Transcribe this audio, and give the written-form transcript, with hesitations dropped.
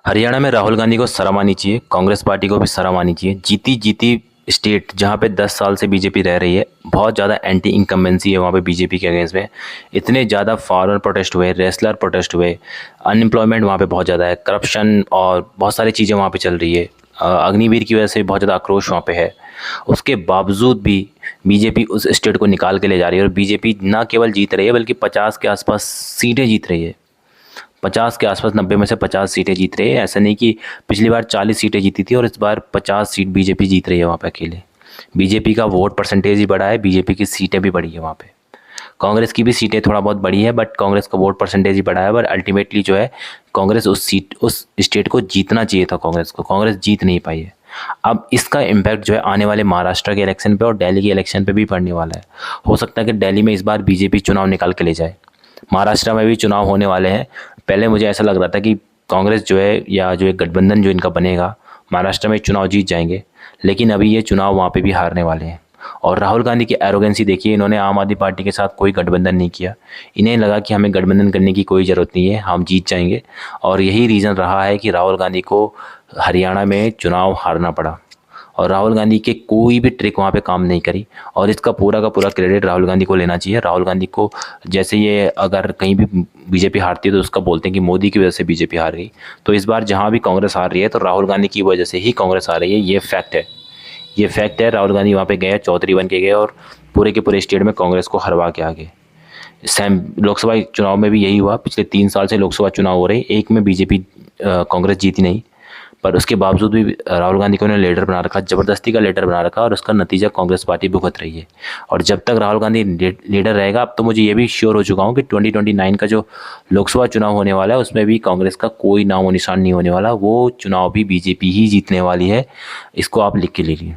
हरियाणा में राहुल गांधी को शर्म आनी चाहिए, कांग्रेस पार्टी को भी शर्म आनी चाहिए। जीती जीती स्टेट जहाँ पे 10 साल से बीजेपी रह रही है, बहुत ज़्यादा एंटी इनकम्बेंसी है वहाँ पे बीजेपी के अगेंस्ट में। इतने ज़्यादा फार्मर प्रोटेस्ट हुए, रेसलर प्रोटेस्ट हुए, अनएम्प्लॉयमेंट वहाँ पे बहुत ज़्यादा है, करप्शन और बहुत सारी चीज़ें वहाँ पे चल रही है। अग्निवीर की वजह से बहुत ज़्यादा आक्रोश वहाँ पे है। उसके बावजूद भी बीजेपी उस स्टेट को निकाल के ले जा रही है और बीजेपी ना केवल जीत रही है बल्कि 50 के आसपास सीटें जीत रही है। 50 के आसपास, 90 में से 50 सीटें जीत रही है। ऐसा नहीं कि पिछली बार 40 सीटें जीती थी और इस बार 50 सीट बीजेपी जीत रही है वहाँ पे अकेले। बीजेपी का वोट परसेंटेज ही बढ़ा है, बीजेपी की सीटें भी बढ़ी है वहाँ पे। कांग्रेस की भी सीटें थोड़ा बहुत बढ़ी है, बट कांग्रेस का वोट परसेंटेज ही बढ़ा है। बट अल्टीमेटली जो है, कांग्रेस उस स्टेट को जीतना चाहिए था कांग्रेस को, कांग्रेस जीत नहीं पाई है। अब इसका इम्पैक्ट जो है आने वाले महाराष्ट्र के इलेक्शन पे और दिल्ली के इलेक्शन पे भी पड़ने वाला है। हो सकता है कि दिल्ली में इस बार बीजेपी चुनाव निकाल के ले जाए। महाराष्ट्र में भी चुनाव होने वाले हैं। पहले मुझे ऐसा लग रहा था कि कांग्रेस जो है या जो एक गठबंधन जो इनका बनेगा, महाराष्ट्र में चुनाव जीत जाएंगे, लेकिन अभी ये चुनाव वहाँ पे भी हारने वाले हैं। और राहुल गांधी की एरोगेंसी देखिए, इन्होंने आम आदमी पार्टी के साथ कोई गठबंधन नहीं किया। इन्हें लगा कि हमें गठबंधन करने की कोई ज़रूरत नहीं है, हम जीत जाएंगे। और यही रीज़न रहा है कि राहुल गांधी को हरियाणा में चुनाव हारना पड़ा। और राहुल गांधी के कोई भी ट्रिक वहाँ पे काम नहीं करी और इसका पूरा का पूरा क्रेडिट राहुल गांधी को लेना चाहिए। राहुल गांधी को, जैसे ये अगर कहीं भी बीजेपी हारती है तो उसका बोलते हैं कि मोदी की वजह से बीजेपी हार गई। तो इस बार जहाँ भी कांग्रेस हार रही है तो राहुल गांधी की वजह से ही कांग्रेस हार रही है। ये फैक्ट है, ये फैक्ट है। राहुल गांधी वहाँ पे गए, चौधरी बन के गए और पूरे के पूरे स्टेट में कांग्रेस को हरवा के आ गए। सेम लोकसभा चुनाव में भी यही हुआ। पिछले 3 साल से लोकसभा चुनाव हो रहे, एक में बीजेपी कांग्रेस जीती नहीं, पर उसके बावजूद भी राहुल गांधी को उन्होंने लीडर बना रखा, ज़बरदस्ती का लीडर बना रखा और उसका नतीजा कांग्रेस पार्टी भुगत रही है। और जब तक राहुल गांधी लीडर रहेगा, अब तो मुझे ये भी श्योर हो चुका हूँ कि 2029 का जो लोकसभा चुनाव होने वाला है उसमें भी कांग्रेस का कोई नामो निशान नहीं होने वाला। वो चुनाव भी बीजेपी ही जीतने वाली है। इसको आप लिख के ले लीजिए।